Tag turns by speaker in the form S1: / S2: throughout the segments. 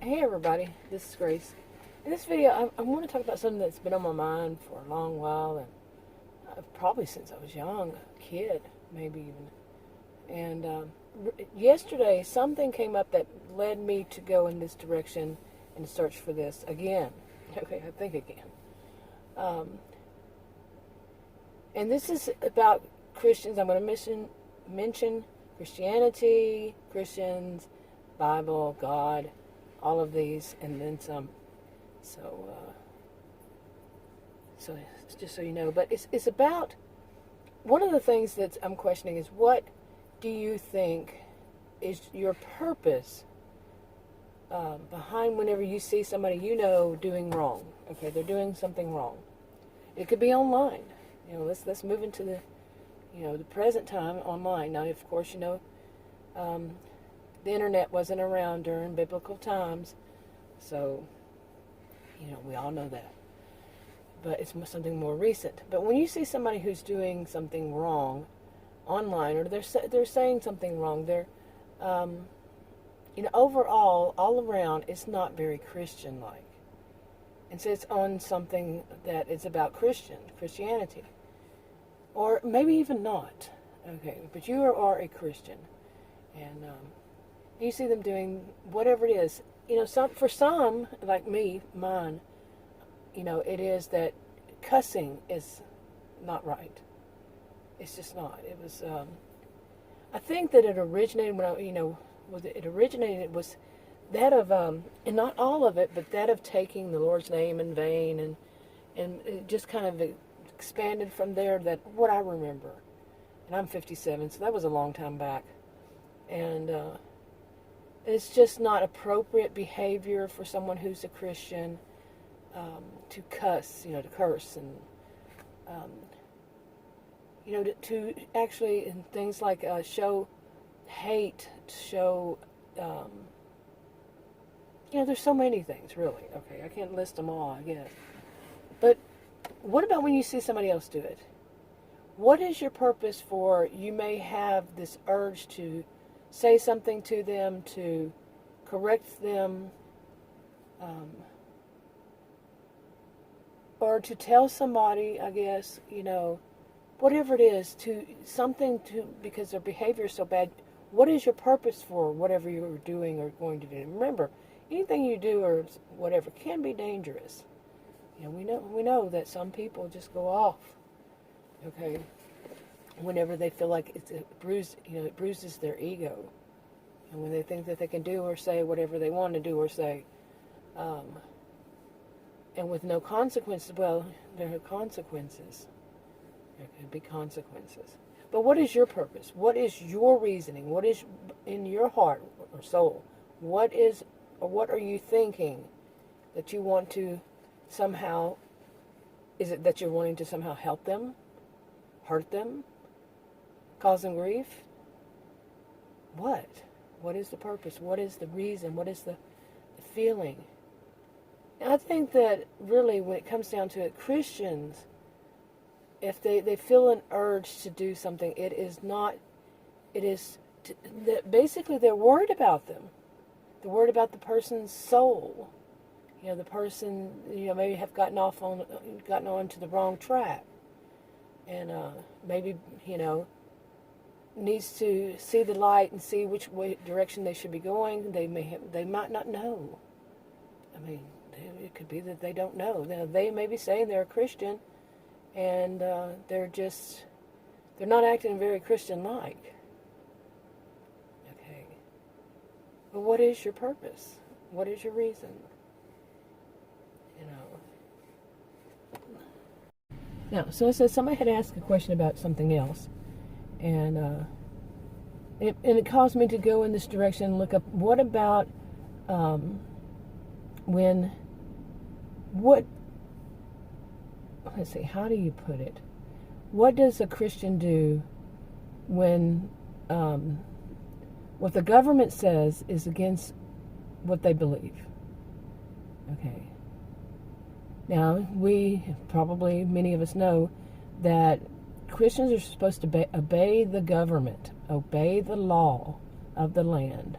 S1: Hey everybody, this is Grace. In this video, I want to talk about something that's been on my mind for a long while, and probably since I was young, a kid, maybe even. And yesterday, something came up that led me to go in this direction and search for this again. Okay, I think again. And this is about Christians. I'm going to mention Christianity, Christians, Bible, God, all of these, and then some. So just so you know, but it's about one of the things that I'm questioning is, what do you think is your purpose behind whenever you see somebody you know doing wrong? Okay, they're doing something wrong. It could be online. Let's move into the present time online. Now, of course, the internet wasn't around during biblical times, so we all know that. But it's something more recent. But when you see somebody who's doing something wrong online, or they're saying something wrong, they're overall, all around, it's not very Christian-like. And so it's on something that is about Christianity. Or maybe even not. Okay, but you are a Christian. And you see them doing whatever it is. For some, like me, mine, it is that cussing is not right. It's just not. It was, I think that it originated was that of, and not all of it, but that of taking the Lord's name in vain, and it just kind of expanded from there, that what I remember. And I'm 57, so that was a long time back. And it's just not appropriate behavior for someone who's a Christian to cuss, to curse, and to actually, in things like show hate, show, there's so many things, really. Okay, I can't list them all, I guess. But what about when you see somebody else do it? What is your purpose for? You may have this urge to say something to them, to correct them, or to tell somebody, I guess, whatever it is, because their behavior is so bad. What is your purpose for whatever you're doing or going to do? Remember, anything you do or whatever can be dangerous. We know that some people just go off, okay, whenever they feel like it's it bruises their ego, and when they think that they can do or say whatever they want to do or say, and with no consequences. Well, there are consequences. There could be consequences. But what is your purpose? What is your reasoning? What is in your heart or soul? What are you thinking that you want to somehow? Is it that you're wanting to somehow help them, hurt them, cause them grief? What? What is the purpose? What is the reason? What is the feeling? And I think that really, when it comes down to it, Christians, if they feel an urge to do something, basically they're worried about them. They're worried about the person's soul. The person, maybe have gotten on to the wrong track. And maybe, needs to see the light and see which direction they should be going. They might not know. I mean, it could be that they don't know. They may be saying they're a Christian, and they're not acting very Christian-like. Okay. But what is your purpose? What is your reason? Now, so it says somebody had asked a question about something else, and it caused me to go in this direction and look up, what about let's see, how do you put it? What does a Christian do when what the government says is against what they believe? Okay. Now, many of us know that Christians are supposed to obey the government, obey the law of the land.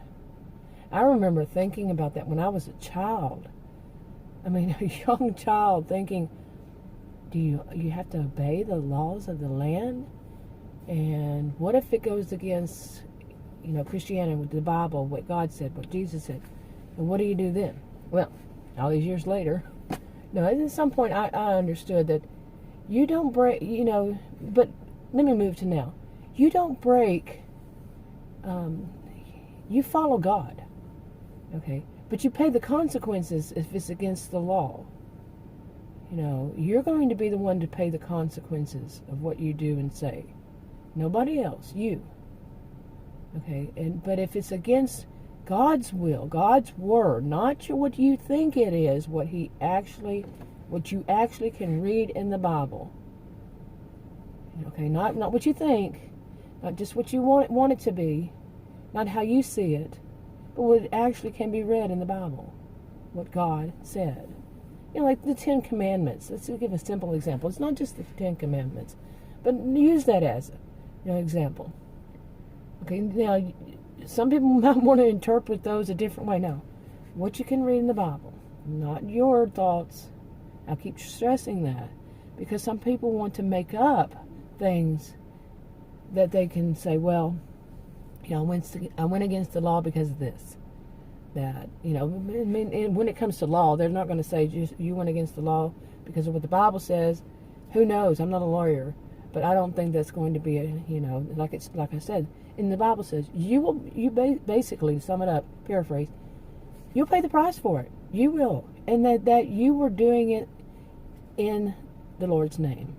S1: I remember thinking about that when I was a child. I mean, a young child thinking, do you have to obey the laws of the land? And what if it goes against, Christianity, with the Bible, what God said, what Jesus said? And what do you do then? Well, all these years later, at some point I understood that you don't break, but let me move to now. You don't break, you follow God, okay? But you pay the consequences if it's against the law. You're going to be the one to pay the consequences of what you do and say. Nobody else, you. Okay, but if it's against God's will, God's word, not what you think it is, what you actually can read in the Bible. Okay, not what you think, not just what you want it to be, not how you see it, but what actually can be read in the Bible, what God said. Like the 10 Commandments. Let's give a simple example. It's not just the 10 Commandments, but use that as an example. Okay, now some people might want to interpret those a different way. No, what you can read in the Bible, not your thoughts. I keep stressing that because some people want to make up things that they can say, well, I went against the law because of this. That, and when it comes to law, they're not going to say you went against the law because of what the Bible says. Who knows? I'm not a lawyer, but I don't think that's going to be like I said, in the Bible says basically, to sum it up, paraphrase, you'll pay the price for it. You will, and that you were doing it in the Lord's name.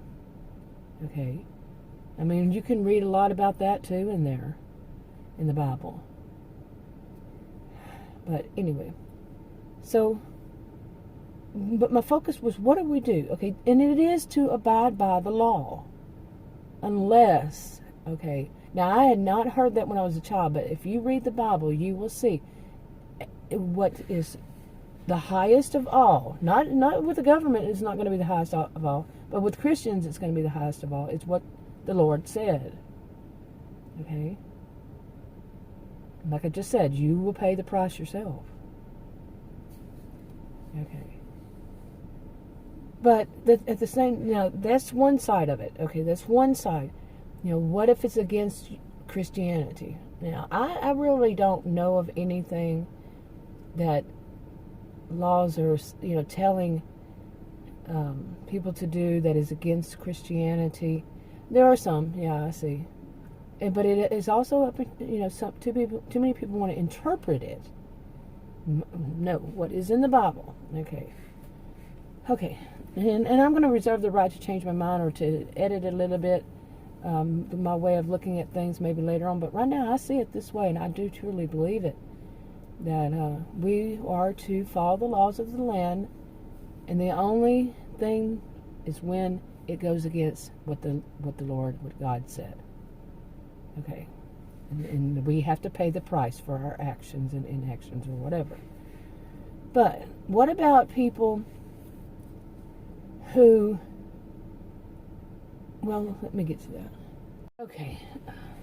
S1: Okay, I mean, you can read a lot about that too in there, in the Bible. But anyway, but my focus was, what do we do? Okay, and it is to abide by the law. Unless, okay, now I had not heard that when I was a child, but if you read the Bible, you will see what is the highest of all. Not with the government, it's not going to be the highest of all, but with Christians, it's going to be the highest of all. It's what the Lord said. Okay? Like I just said, you will pay the price yourself. Okay. But at the same, that's one side of it. Okay, that's one side. What if it's against Christianity? Now, I really don't know of anything that laws are, telling people to do that is against Christianity. There are some, I see. But it is also, too many people want to interpret it. No, what is in the Bible. Okay. And I'm going to reserve the right to change my mind or to edit it a little bit, my way of looking at things maybe later on. But right now I see it this way, and I do truly believe it, that we are to follow the laws of the land, and the only thing is when it goes against what God said. Okay, and we have to pay the price for our actions and inactions or whatever. But what about people who, well, let me get to that. Okay,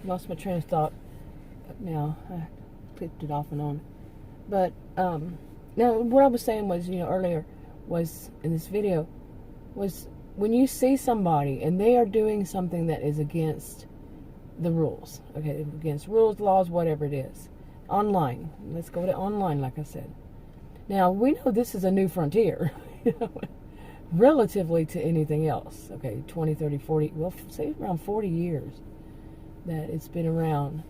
S1: lost my train of thought, but now I clicked it off and on. But now what I was saying was, earlier, was in this video, was when you see somebody and they are doing something that is against the rules, okay, against rules, laws, whatever it is, online. Let's go to online, like I said. Now, we know this is a new frontier, relatively to anything else, okay, 20, 30, 40, well, say around 40 years that it's been around.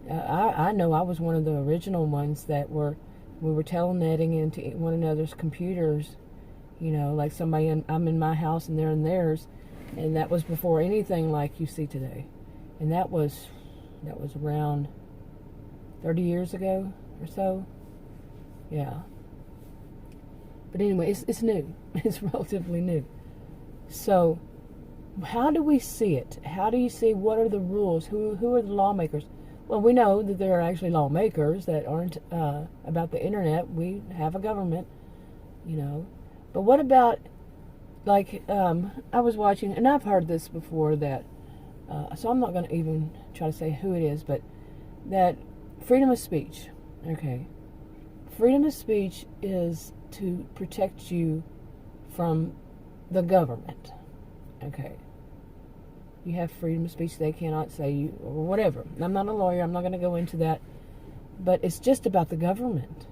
S1: I know I was one of the original ones that we were telnetting into one another's computers, like somebody, I'm in my house and they're in theirs, and that was before anything like you see today. And that was around 30 years ago or so. Yeah. But anyway, it's new. It's relatively new. So, how do we see it? How do you see what are the rules? Who are the lawmakers? Well, we know that there are actually lawmakers that aren't about the internet. We have a government, But what about, like, I was watching, and I've heard this before, that so I'm not going to even try to say who it is, but that freedom of speech, okay, freedom of speech is to protect you from the government. Okay. You have freedom of speech. They cannot say you, or whatever. I'm not a lawyer. I'm not going to go into that. But it's just about the government.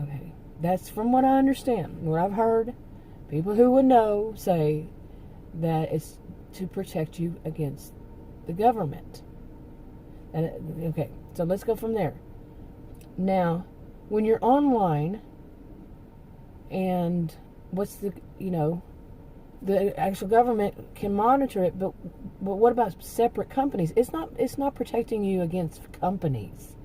S1: Okay. That's from what I understand. What I've heard, people who would know say that it's to protect you against the government. Okay. So let's go from there. Now, when you're online, and what's the, the actual government can monitor it, but what about separate companies? It's not protecting you against companies,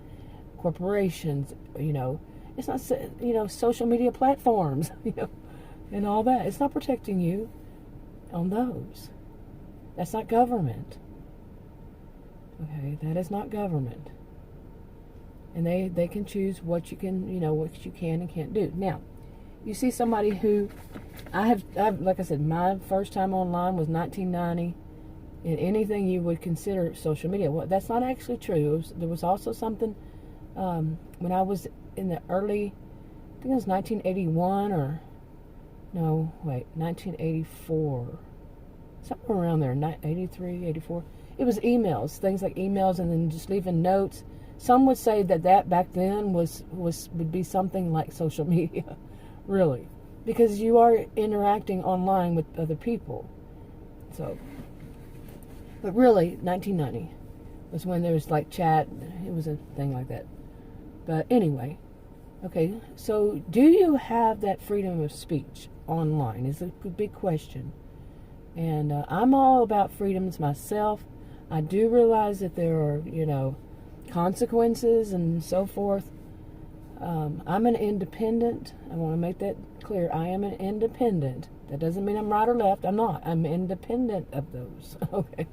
S1: corporations, it's not, social media platforms, and all that. It's not protecting you on those. That's not government. Okay, that is not government. And they can choose what you can, what you can and can't do. Now, you see somebody who, I've like I said, my first time online was 1990, and anything you would consider social media. Well, that's not actually true. There was also something when I was in the early, I think it was 1981 or, no, wait, 1984, somewhere around there, 83, 84. It was emails, things like emails, and then just leaving notes. Some would say that back then would be something like social media, really, because you are interacting online with other people. So, but really, 1990 was when there was like chat. It was a thing like that. But anyway, okay. So, do you have that freedom of speech online? Is a big question. And I'm all about freedoms myself. I do realize that there are, consequences and so forth. I'm an independent. I want to make that clear. I am an independent. That doesn't mean I'm right or left. I'm not. I'm independent of those. Okay.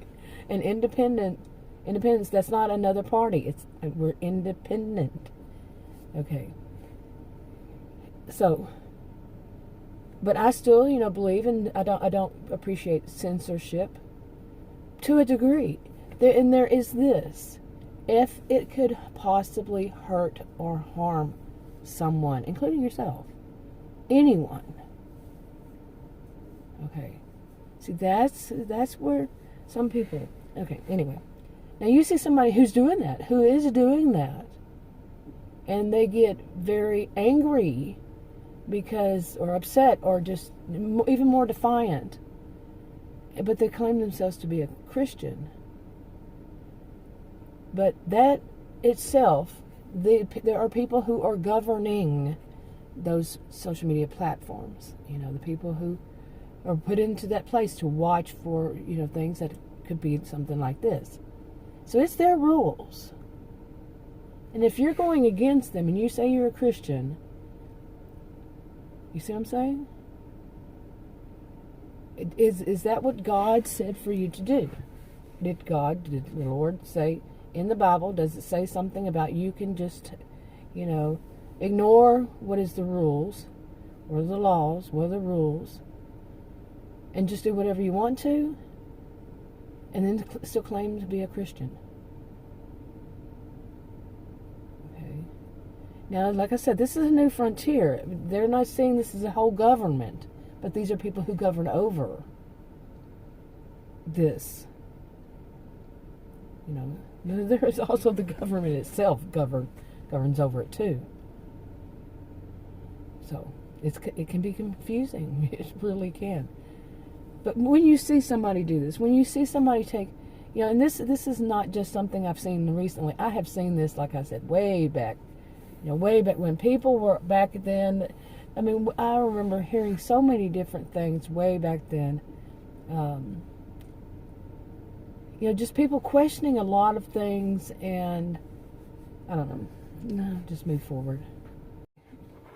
S1: And independence, that's not another party. We're independent. Okay. So, but I still, believe in, I don't appreciate censorship to a degree. There is this. If it could possibly hurt or harm someone, including yourself, anyone. Okay. See, that's where some people, okay, anyway. Now you see somebody who is doing that, and they get very angry or upset, or just even more defiant, but they claim themselves to be a Christian. But that itself, there are people who are governing those social media platforms. The people who are put into that place to watch for, things that could be something like this. So it's their rules. And if you're going against them and you say you're a Christian, you see what I'm saying? Is that what God said for you to do? Did the Lord say in the Bible, does it say something about you can just, ignore what is the rules, what are the laws, what are the rules, and just do whatever you want to, and then still claim to be a Christian? Okay. Now, like I said, this is a new frontier. They're not saying this is a whole government, but these are people who govern over this. There is also the government itself governs over it too. So it can be confusing. It really can. But when you see somebody do this, when you see somebody take, and this is not just something I've seen recently. I have seen this, like I said, way back. Way back when people were back then. I mean, I remember hearing so many different things way back then. Just people questioning a lot of things, and I don't know. No, just move forward.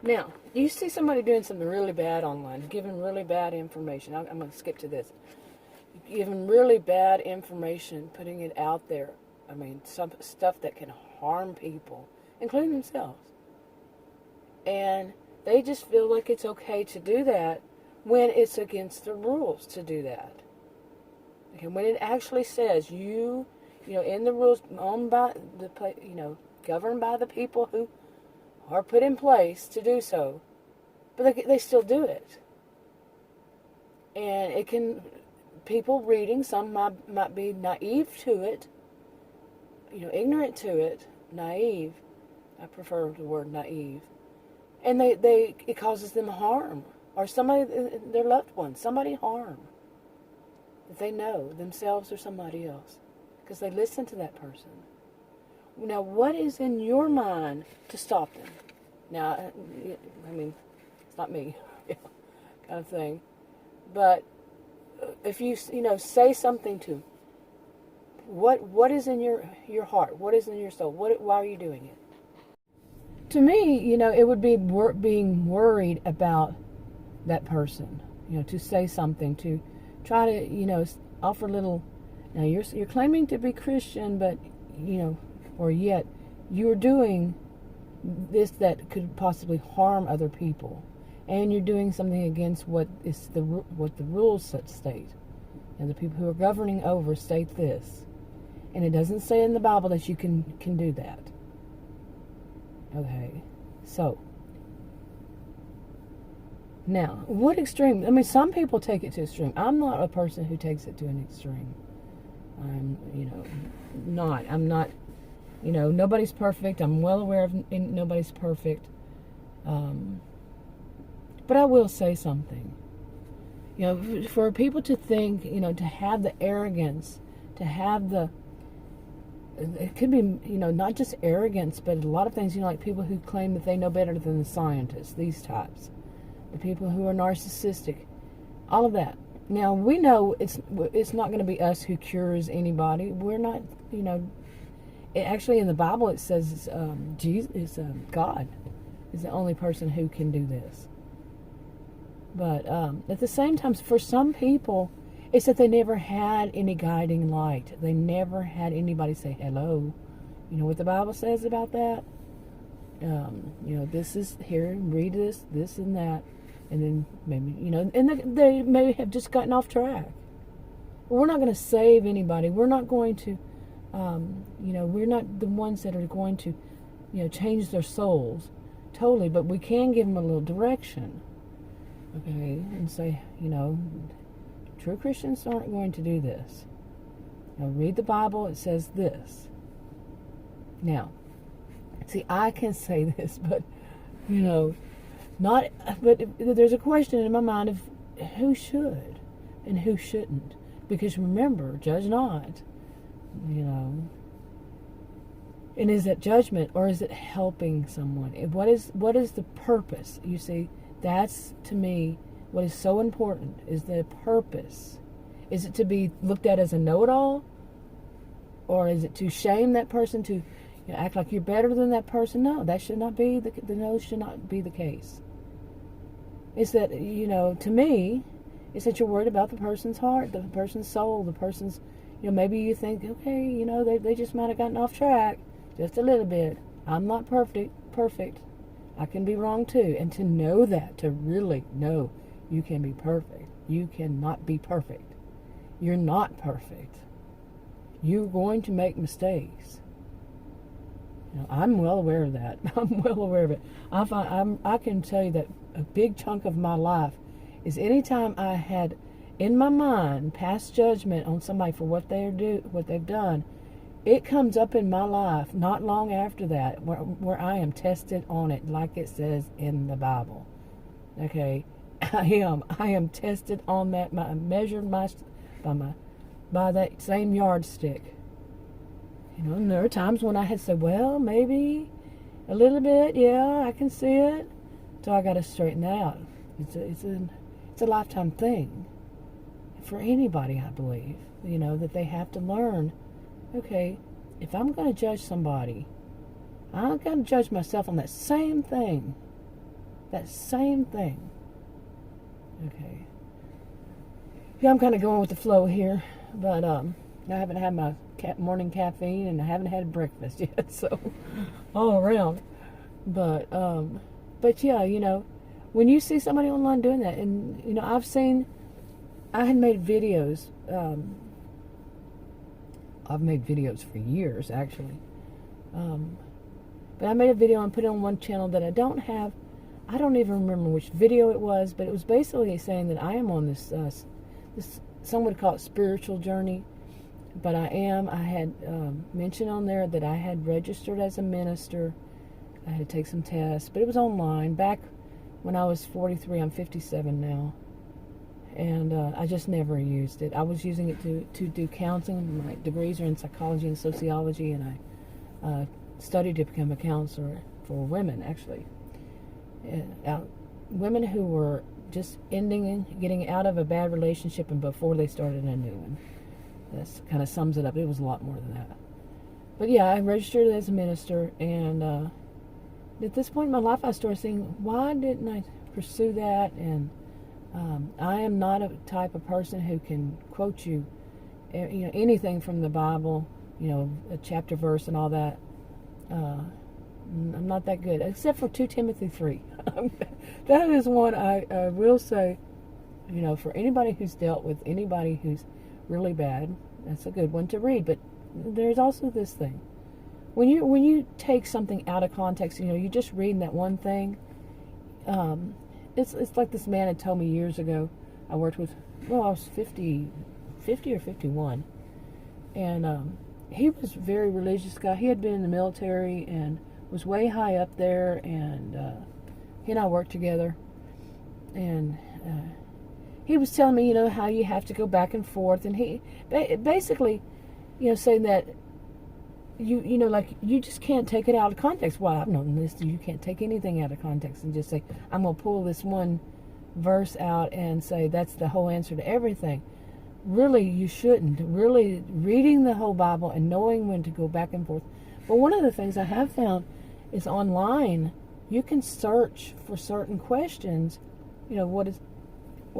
S1: Now, you see somebody doing something really bad online, giving really bad information. I'm going to skip to this. Giving really bad information, putting it out there. I mean, some stuff that can harm people, including themselves. And they just feel like it's okay to do that when it's against the rules to do that. Okay, when it actually says in the rules, owned by governed by the people who are put in place to do so, but they still do it. And it can, people reading, some might be naive to it, ignorant to it, naive. I prefer the word naive. And it causes them harm. Or somebody, their loved one, somebody harm. That they know, themselves or somebody else. Because they listen to that person. Now, what is in your mind to stop them? Now, I mean, it's not me, kind of thing. But if you say something to, what is in your heart? What is in your soul? Why are you doing it? To me, it would be being worried about that person. To say something, to try to, offer little. Now you're claiming to be Christian, but or yet you're doing this that could possibly harm other people. And you're doing something against what the rules state. And the people who are governing over state this. And it doesn't say in the Bible that you can do that. Okay. So. Now, what extreme? I mean, some people take it to extreme. I'm not a person who takes it to an extreme. I'm not, nobody's perfect. I'm well aware of nobody's perfect. But I will say something. For people to think, to have the arrogance, to have it could be, not just arrogance, but a lot of things, like people who claim that they know better than the scientists, these types. The people who are narcissistic, all of that. Now, we know it's not going to be us who cures anybody. We're not, actually in the Bible it says God is the only person who can do this. But at the same time, for some people, it's that they never had any guiding light. They never had anybody say hello. You know what the Bible says about that? This is here, read this and that. And then maybe, and they may have just gotten off track. We're not going to save anybody. We're not going to, we're not the ones that are going to, change their souls totally. But we can give them a little direction. Okay, and say, true Christians aren't going to do this. Read the Bible, it says this. Now, see, I can say this, but, but there's a question in my mind of who should and who shouldn't. Because remember, judge not, And is it judgment or is it helping someone? What is the purpose? You see, that's, to me, what is so important is the purpose. Is it to be looked at as a know-it-all? Or is it to shame that person, to act like you're better than that person? No, that should not be should not be the case. It's that, to me, it's that you're worried about the person's heart, the person's soul, the person's, maybe you think, okay, they just might have gotten off track just a little bit. I'm not perfect. I can be wrong too. And to know that, to really know you can be perfect. You cannot be perfect. You're not perfect. You're going to make mistakes. I'm well aware of that. I'm well aware of it. I can tell you that a big chunk of my life is anytime I had in my mind passed judgment on somebody for what they've done, it comes up in my life not long after that where I am tested on it like it says in the Bible. Okay, I am tested on that. Measured by that same yardstick. And there are times when I had said, well, maybe a little bit, yeah, I can see it. So I got to straighten that out. It's a lifetime thing for anybody, I believe. That they have to learn. Okay, if I'm going to judge somebody, I'm going to judge myself on that same thing. That same thing. Okay. Yeah, I'm kind of going with the flow here, but I haven't had my morning caffeine and I haven't had breakfast yet, so all around. But yeah, when you see somebody online doing that, and I had made videos. I've made videos for years, actually. But I made a video and put it on one channel that I don't even remember which video it was, but it was basically saying that I am on this some would call it spiritual journey, but I had mentioned on there that I had registered as a minister. I had to take some tests, but it was online back when I was 43. I'm 57 now. And I just never used it. I was using it to do counseling. My degrees are in psychology and sociology, and I studied to become a counselor for women, actually. Women who were just ending and getting out of a bad relationship and before they started a new one. That kind of sums it up. It was a lot more than that. But yeah, I registered as a minister, and at this point in my life, I started thinking, why didn't I pursue that? And I am not a type of person who can quote you know, anything from the Bible, you know, a chapter, verse, and all that. I'm not that good, except for 2 Timothy 3. That is one I will say, you know, for anybody who's dealt with anybody who's really bad, that's a good one to read. But there's also this thing. When you take something out of context, you know, you're just reading that one thing. It's like this man had told me years ago. I worked with, well, I was 50 or 51. And he was a very religious guy. He had been in the military and was way high up there. And he and I worked together. And he was telling me, you know, how you have to go back and forth. And he basically, you know, saying that you know, like, you just can't take it out of context. Well, I've known this. You can't take anything out of context and just say, I'm going to pull this one verse out and say that's the whole answer to everything. Really, you shouldn't. Really, reading the whole Bible and knowing when to go back and forth. But one of the things I have found is online, you can search for certain questions. You know, what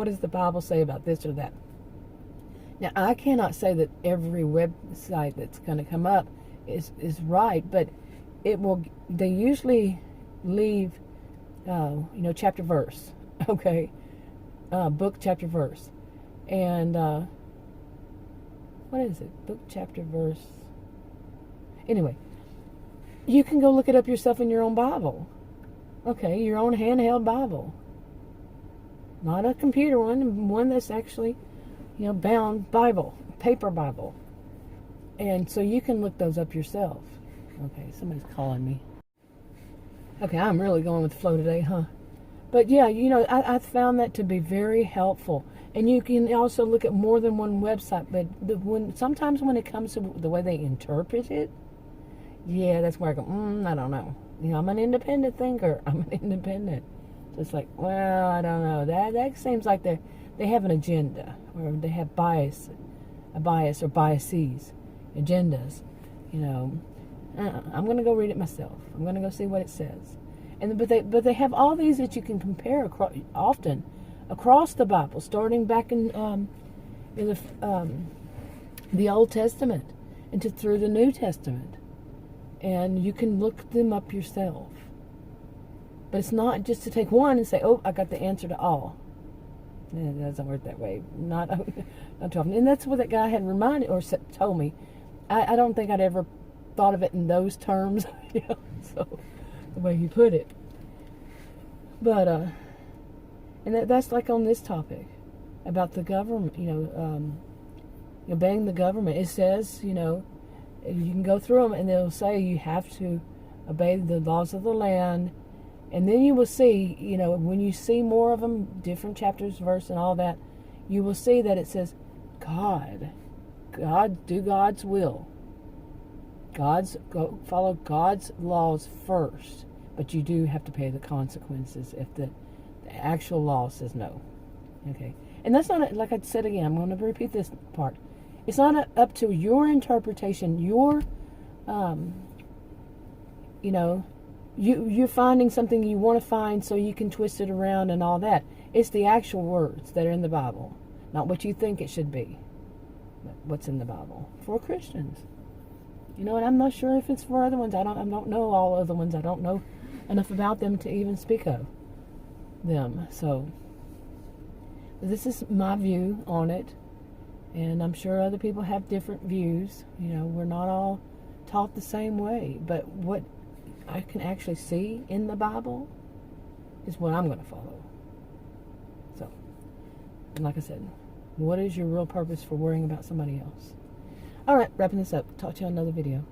S1: does the Bible say about this or that? Now, I cannot say that every website that's going to come up is right, but they usually leave you know, chapter, verse, okay, book, chapter, verse, and what is it, book, chapter, verse, anyway, you can go look it up yourself in your own Bible, okay, your own handheld Bible, not a computer one that's actually, you know, bound Bible, paper Bible. And so you can look those up yourself. Okay, somebody's calling me. Okay, I'm really going with the flow today, huh? But yeah, you know, I found that to be very helpful. And you can also look at more than one website. But sometimes when it comes to the way they interpret it, yeah, that's where I go, I don't know. You know, I'm an independent thinker. I'm an independent. So it's like, well, I don't know. That seems like they have an agenda, or they have a bias or biases. Agendas, you know. I'm going to go read it myself. I'm going to go see what it says. But they have all these that you can compare often across the Bible, starting back in the Old Testament and through the New Testament, and you can look them up yourself. But it's not just to take one and say, "Oh, I got the answer to all." It doesn't work that way. Not too often. And that's what that guy had reminded or told me. I don't think I'd ever thought of it in those terms, you know, so the way he put it. But and that's like on this topic about the government, you know, obeying the government. It says, you know, you can go through them and they'll say you have to obey the laws of the land. And then you will see, you know, when you see more of them, different chapters, verse, and all that, you will see that it says, God, do God's will. Follow God's laws first. But you do have to pay the consequences if the actual law says no. Okay. And that's not, like I said again, I'm going to repeat this part. It's not up to your interpretation, your, you know, you're finding something you want to find so you can twist it around and all that. It's the actual words that are in the Bible, not what you think it should be, but what's in the Bible for Christians. You know, and I'm not sure if it's for other ones. I don't know all other ones. I don't know enough about them to even speak of them. So this is my view on it, and I'm sure other people have different views. You know, we're not all taught the same way, but what I can actually see in the Bible is what I'm going to follow. So, and like I said, what is your real purpose for worrying about somebody else? All right, wrapping this up. Talk to you on another video.